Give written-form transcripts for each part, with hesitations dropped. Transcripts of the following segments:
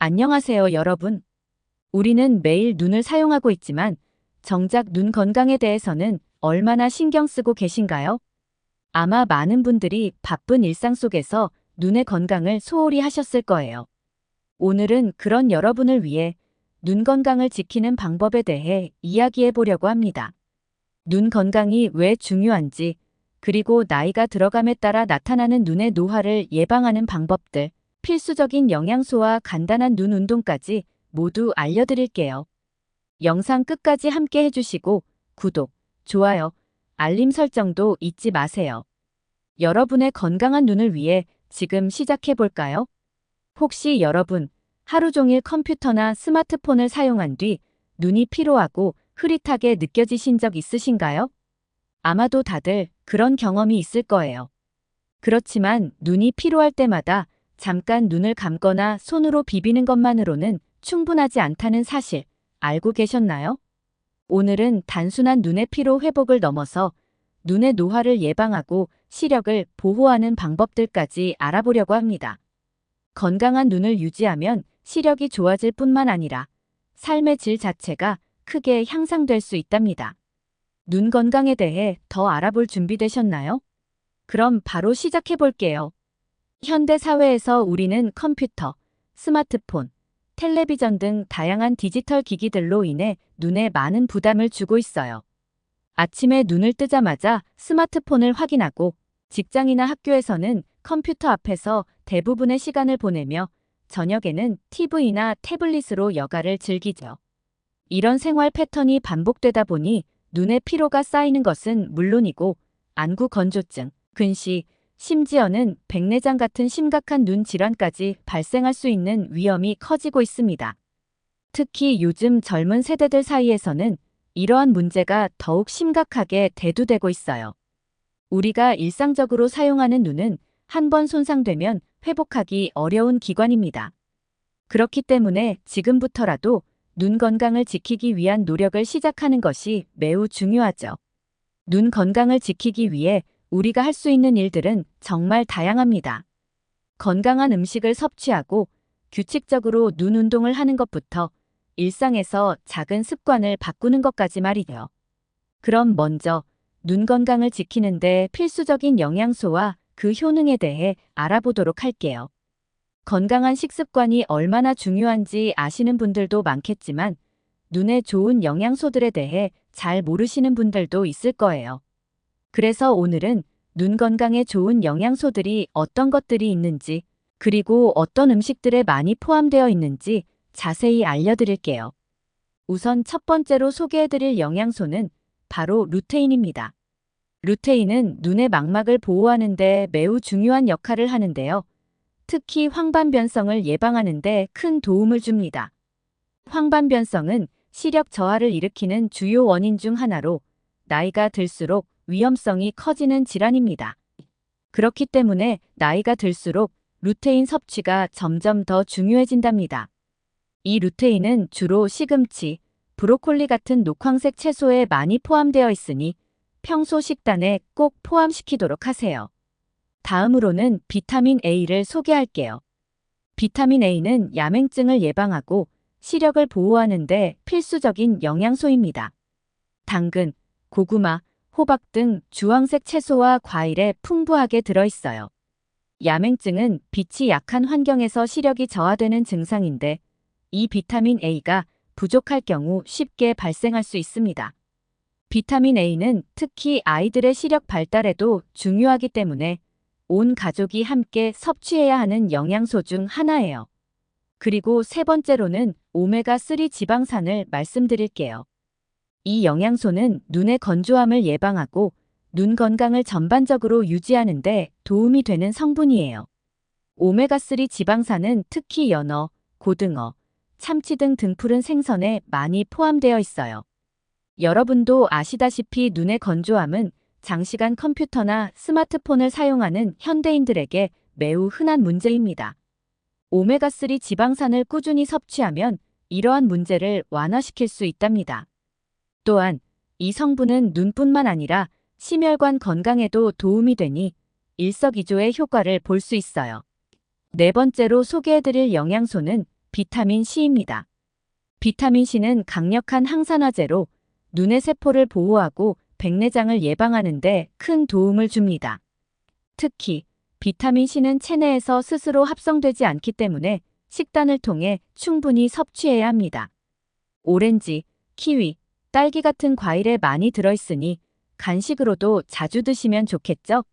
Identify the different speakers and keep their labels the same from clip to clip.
Speaker 1: 안녕하세요, 여러분. 우리는 매일 눈을 사용하고 있지만 정작 눈 건강에 대해서는 얼마나 신경 쓰고 계신가요? 아마 많은 분들이 바쁜 일상 속에서 눈의 건강을 소홀히 하셨을 거예요. 오늘은 그런 여러분을 위해 눈 건강을 지키는 방법에 대해 이야기해 보려고 합니다. 눈 건강이 왜 중요한지, 그리고 나이가 들어감에 따라 나타나는 눈의 노화를 예방하는 방법들, 필수적인 영양소와 간단한 눈 운동까지 모두 알려드릴게요. 영상 끝까지 함께 해주시고 구독, 좋아요, 알림 설정도 잊지 마세요. 여러분의 건강한 눈을 위해 지금 시작해 볼까요? 혹시 여러분 하루 종일 컴퓨터나 스마트폰을 사용한 뒤 눈이 피로하고 흐릿하게 느껴지신 적 있으신가요? 아마도 다들 그런 경험이 있을 거예요. 그렇지만 눈이 피로할 때마다 잠깐 눈을 감거나 손으로 비비는 것만으로는 충분하지 않다는 사실 알고 계셨나요? 오늘은 단순한 눈의 피로 회복을 넘어서 눈의 노화를 예방하고 시력을 보호하는 방법들까지 알아보려고 합니다. 건강한 눈을 유지하면 시력이 좋아질 뿐만 아니라 삶의 질 자체가 크게 향상될 수 있답니다. 눈 건강에 대해 더 알아볼 준비 되셨나요? 그럼 바로 시작해 볼게요. 현대 사회에서 우리는 컴퓨터, 스마트폰, 텔레비전 등 다양한 디지털 기기들로 인해 눈에 많은 부담을 주고 있어요. 아침에 눈을 뜨자마자 스마트폰을 확인하고 직장이나 학교에서는 컴퓨터 앞에서 대부분의 시간을 보내며 저녁에는 TV나 태블릿으로 여가를 즐기죠. 이런 생활 패턴이 반복되다 보니 눈의 피로가 쌓이는 것은 물론이고 안구 건조증, 근시, 심지어는 백내장 같은 심각한 눈 질환까지 발생할 수 있는 위험이 커지고 있습니다. 특히 요즘 젊은 세대들 사이에서는 이러한 문제가 더욱 심각하게 대두되고 있어요. 우리가 일상적으로 사용하는 눈은 한 번 손상되면 회복하기 어려운 기관입니다. 그렇기 때문에 지금부터라도 눈 건강을 지키기 위한 노력을 시작하는 것이 매우 중요하죠. 눈 건강을 지키기 위해 우리가 할 수 있는 일들은 정말 다양합니다. 건강한 음식을 섭취하고 규칙적으로 눈 운동을 하는 것부터 일상에서 작은 습관을 바꾸는 것까지 말이죠. 그럼 먼저 눈 건강을 지키는데 필수적인 영양소와 그 효능에 대해 알아보도록 할게요. 건강한 식습관이 얼마나 중요한지 아시는 분들도 많겠지만 눈에 좋은 영양소들에 대해 잘 모르시는 분들도 있을 거예요. 그래서 오늘은 눈 건강에 좋은 영양소들이 어떤 것들이 있는지, 그리고 어떤 음식들에 많이 포함되어 있는지 자세히 알려드릴게요. 우선 첫 번째로 소개해드릴 영양소는 바로 루테인입니다. 루테인은 눈의 망막을 보호하는 데 매우 중요한 역할을 하는데요. 특히 황반변성을 예방하는 데 큰 도움을 줍니다. 황반변성은 시력 저하를 일으키는 주요 원인 중 하나로 나이가 들수록 위험성이 커지는 질환입니다. 그렇기 때문에 나이가 들수록 루테인 섭취가 점점 더 중요해진답니다. 이 루테인은 주로 시금치, 브로콜리 같은 녹황색 채소에 많이 포함되어 있으니 평소 식단에 꼭 포함시키도록 하세요. 다음으로는 비타민 A를 소개할게요. 비타민 A는 야맹증을 예방하고 시력을 보호하는 데 필수적인 영양소입니다. 당근, 고구마, 호박 등 주황색 채소와 과일에 풍부하게 들어있어요. 야맹증은 빛이 약한 환경에서 시력이 저하되는 증상인데 이 비타민 A가 부족할 경우 쉽게 발생할 수 있습니다. 비타민 A는 특히 아이들의 시력 발달에도 중요하기 때문에 온 가족이 함께 섭취해야 하는 영양소 중 하나예요. 그리고 세 번째로는 오메가3 지방산을 말씀드릴게요. 이 영양소는 눈의 건조함을 예방하고 눈 건강을 전반적으로 유지하는 데 도움이 되는 성분이에요. 오메가3 지방산은 특히 연어, 고등어, 참치 등 등푸른 생선에 많이 포함되어 있어요. 여러분도 아시다시피 눈의 건조함은 장시간 컴퓨터나 스마트폰을 사용하는 현대인들에게 매우 흔한 문제입니다. 오메가3 지방산을 꾸준히 섭취하면 이러한 문제를 완화시킬 수 있답니다. 또한 이 성분은 눈뿐만 아니라 심혈관 건강에도 도움이 되니 일석이조의 효과를 볼 수 있어요. 네 번째로 소개해드릴 영양소는 비타민 C입니다. 비타민 C는 강력한 항산화제로 눈의 세포를 보호하고 백내장을 예방하는 데 큰 도움을 줍니다. 특히 비타민 C는 체내에서 스스로 합성되지 않기 때문에 식단을 통해 충분히 섭취해야 합니다. 오렌지, 키위, 딸기 같은 과일에 많이 들어있으니 간식으로도 자주 드시면 좋겠죠?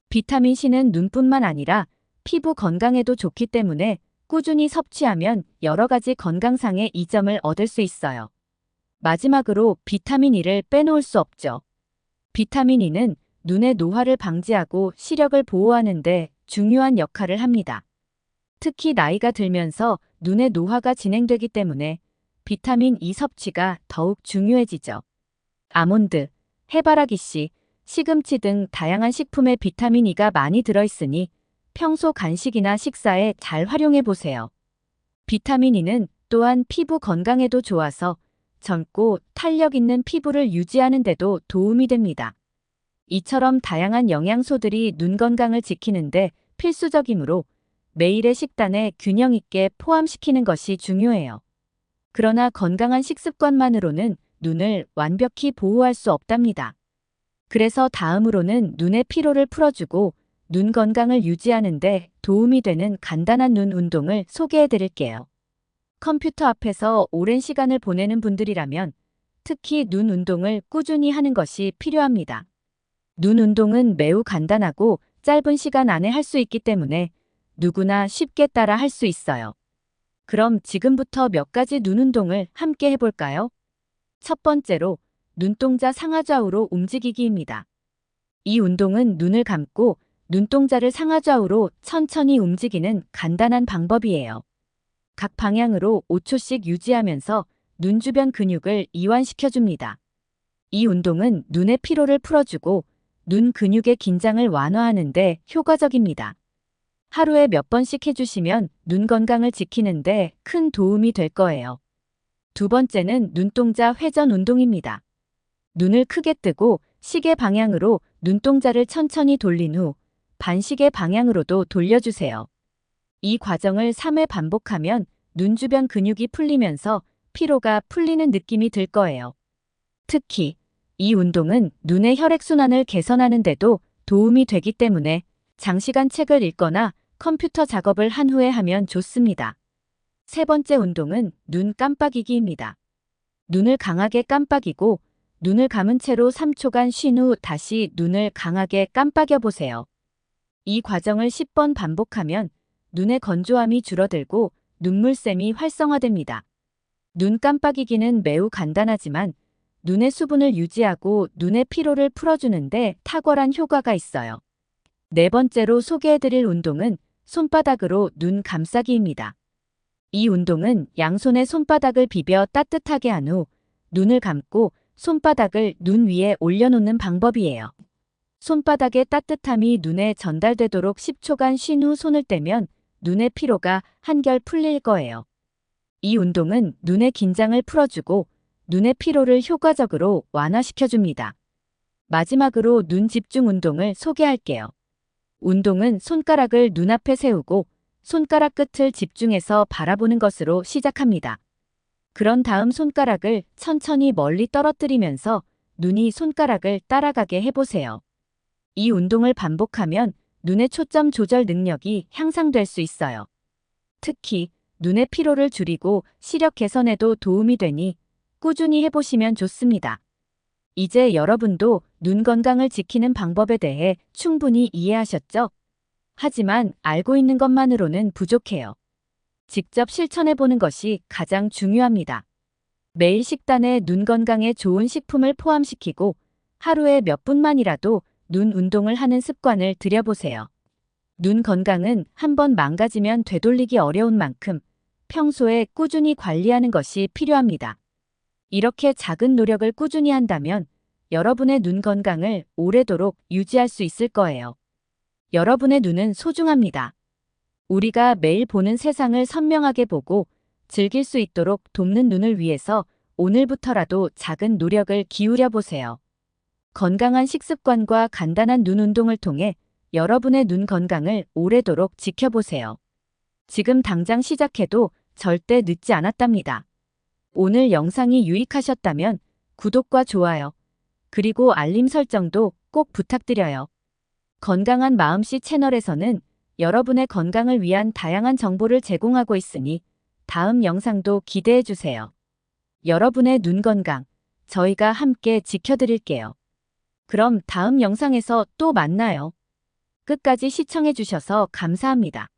Speaker 1: 비타민 C는 눈뿐만 아니라 피부 건강에도 좋기 때문에 꾸준히 섭취하면 여러 가지 건강상의 이점을 얻을 수 있어요. 마지막으로 비타민 E를 빼놓을 수 없죠. 비타민 E는 눈의 노화를 방지하고 시력을 보호하는 데 중요한 역할을 합니다. 특히 나이가 들면서 눈의 노화가 진행되기 때문에 비타민 E 섭취가 더욱 중요해지죠. 아몬드, 해바라기씨, 시금치 등 다양한 식품에 비타민 E가 많이 들어있으니 평소 간식이나 식사에 잘 활용해 보세요. 비타민 E는 또한 피부 건강에도 좋아서 젊고 탄력 있는 피부를 유지하는 데도 도움이 됩니다. 이처럼 다양한 영양소들이 눈 건강을 지키는데 필수적이므로 매일의 식단에 균형 있게 포함시키는 것이 중요해요. 그러나 건강한 식습관만으로는 눈을 완벽히 보호할 수 없답니다. 그래서 다음으로는 눈의 피로를 풀어주고 눈 건강을 유지하는 데 도움이 되는 간단한 눈 운동을 소개해 드릴게요. 컴퓨터 앞에서 오랜 시간을 보내는 분들이라면 특히 눈 운동을 꾸준히 하는 것이 필요합니다. 눈 운동은 매우 간단하고 짧은 시간 안에 할 수 있기 때문에 누구나 쉽게 따라 할 수 있어요. 그럼 지금부터 몇 가지 눈 운동을 함께 해볼까요? 첫 번째로 눈동자 상하좌우로 움직이기입니다. 이 운동은 눈을 감고 눈동자를 상하좌우로 천천히 움직이는 간단한 방법이에요. 각 방향으로 5초씩 유지하면서 눈 주변 근육을 이완시켜줍니다. 이 운동은 눈의 피로를 풀어주고 눈 근육의 긴장을 완화하는 데 효과적입니다. 하루에 몇 번씩 해주시면 눈 건강을 지키는 데 큰 도움이 될 거예요. 두 번째는 눈동자 회전 운동입니다. 눈을 크게 뜨고 시계 방향으로 눈동자를 천천히 돌린 후 반시계 방향으로도 돌려주세요. 이 과정을 3회 반복하면 눈 주변 근육이 풀리면서 피로가 풀리는 느낌이 들 거예요. 특히 이 운동은 눈의 혈액순환을 개선하는 데도 도움이 되기 때문에 장시간 책을 읽거나 컴퓨터 작업을 한 후에 하면 좋습니다. 세 번째 운동은 눈 깜빡이기입니다. 눈을 강하게 깜빡이고 눈을 감은 채로 3초간 쉰 후 다시 눈을 강하게 깜빡여 보세요. 이 과정을 10번 반복하면 눈의 건조함이 줄어들고 눈물샘이 활성화됩니다. 눈 깜빡이기는 매우 간단하지만 눈의 수분을 유지하고 눈의 피로를 풀어주는데 탁월한 효과가 있어요. 네 번째로 소개해드릴 운동은 손바닥으로 눈 감싸기입니다. 이 운동은 양손의 손바닥을 비벼 따뜻하게 한 후 눈을 감고 손바닥을 눈 위에 올려놓는 방법이에요. 손바닥의 따뜻함이 눈에 전달되도록 10초간 쉰 후 손을 떼면 눈의 피로가 한결 풀릴 거예요. 이 운동은 눈의 긴장을 풀어주고 눈의 피로를 효과적으로 완화시켜줍니다. 마지막으로 눈 집중 운동을 소개할게요. 운동은 손가락을 눈앞에 세우고 손가락 끝을 집중해서 바라보는 것으로 시작합니다. 그런 다음 손가락을 천천히 멀리 떨어뜨리면서 눈이 손가락을 따라가게 해보세요. 이 운동을 반복하면 눈의 초점 조절 능력이 향상될 수 있어요. 특히 눈의 피로를 줄이고 시력 개선에도 도움이 되니 꾸준히 해보시면 좋습니다. 이제 여러분도 눈 건강을 지키는 방법에 대해 충분히 이해하셨죠? 하지만 알고 있는 것만으로는 부족해요. 직접 실천해보는 것이 가장 중요합니다. 매일 식단에 눈 건강에 좋은 식품을 포함시키고 하루에 몇 분만이라도 눈 운동을 하는 습관을 들여보세요. 눈 건강은 한번 망가지면 되돌리기 어려운 만큼 평소에 꾸준히 관리하는 것이 필요합니다. 이렇게 작은 노력을 꾸준히 한다면 여러분의 눈 건강을 오래도록 유지할 수 있을 거예요. 여러분의 눈은 소중합니다. 우리가 매일 보는 세상을 선명하게 보고 즐길 수 있도록 돕는 눈을 위해서 오늘부터라도 작은 노력을 기울여 보세요. 건강한 식습관과 간단한 눈 운동을 통해 여러분의 눈 건강을 오래도록 지켜보세요. 지금 당장 시작해도 절대 늦지 않았답니다. 오늘 영상이 유익하셨다면 구독과 좋아요, 그리고 알림 설정도 꼭 부탁드려요. 건강한 마음씨 채널에서는 여러분의 건강을 위한 다양한 정보를 제공하고 있으니 다음 영상도 기대해 주세요. 여러분의 눈 건강, 저희가 함께 지켜드릴게요. 그럼 다음 영상에서 또 만나요. 끝까지 시청해 주셔서 감사합니다.